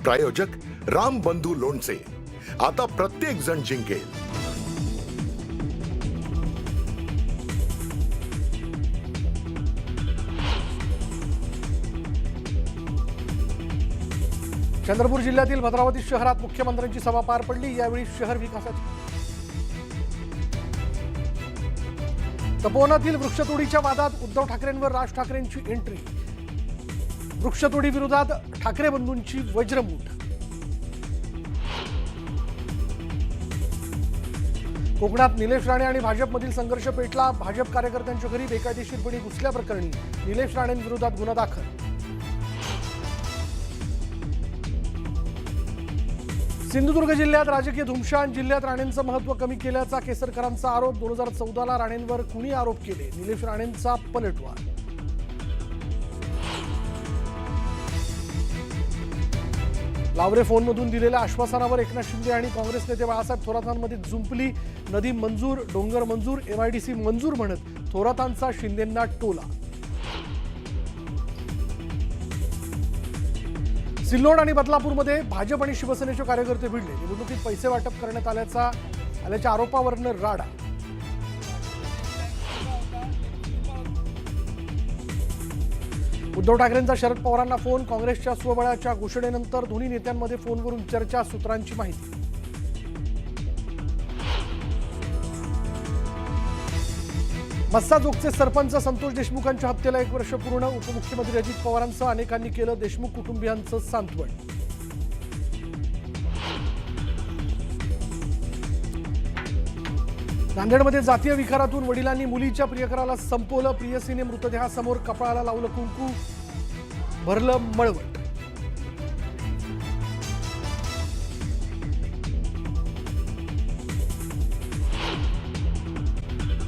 प्रायोजक राम बंधू लोणचे, आता प्रत्येक जण जिंकेल। चंद्रपूर जिल्ह्यातील भद्रावती शहरात मुख्यमंत्र्यांची सभा पार पडली। यावेळी शहर विकासाची तपोवनातील वृक्षतोडीच्या वादात उद्धव ठाकरेंवर राज ठाकरेंची एंट्री। वृक्षतोडी विरोधात ठाकरे बंधूंची वज्रमूठ। कोकणात निलेश राणे आणि भाजपमधील संघर्ष पेटला। भाजप कार्यकर्त्यांच्या घरी बेकायदेशीरपणे घुसल्याप्रकरणी निलेश राणेंविरोधात गुन्हा दाखल। सिंधुदुर्ग जिल्ह्यात राजकीय धुमशान। जिल्ह्यात राणेंचं महत्त्व कमी केल्याचा केसरकरांचा आरोप। 2014ला राणेंवर कुणी आरोप केले? निलेश राणेंचा पलटवार। लावरे फोनमधून दिलेल्या आश्वासनावर एकनाथ शिंदे आणि काँग्रेस नेते बाळासाहेब थोरातांमध्ये जुंपली। नदी मंजूर, डोंगर मंजूर, MIDC मंजूर म्हणत थोरातांचा शिंदेंना टोला। सिल्लोड आणि बदलापूरमध्ये भाजप आणि शिवसेनेचे कार्यकर्ते भिडले। निवडणुकीत पैसे वाटप करण्यात आल्याच्या आरोपावरून राडा। उद्धव ठाकरेंचा शरद पवारांना फोन। काँग्रेसच्या स्वबळाच्या घोषणेनंतर दोन्ही नेत्यांमध्ये फोनवरून चर्चा। सूत्रांची माहिती। मस्साजोगचे सरपंच संतोष देशमुखांच्या हत्येला 1 वर्ष पूर्ण। उपमुख्यमंत्री अजित पवारांसह अनेकांनी केलं देशमुख कुटुंबियांचं सांत्वन। नांदेडमध्ये जातीय विखारातून वडिलांनी मुलीच्या प्रियकराला संपवलं। प्रियसीने मृतदेहासमोर कपाळाला लावलं कुंकू, भरलं मळवट।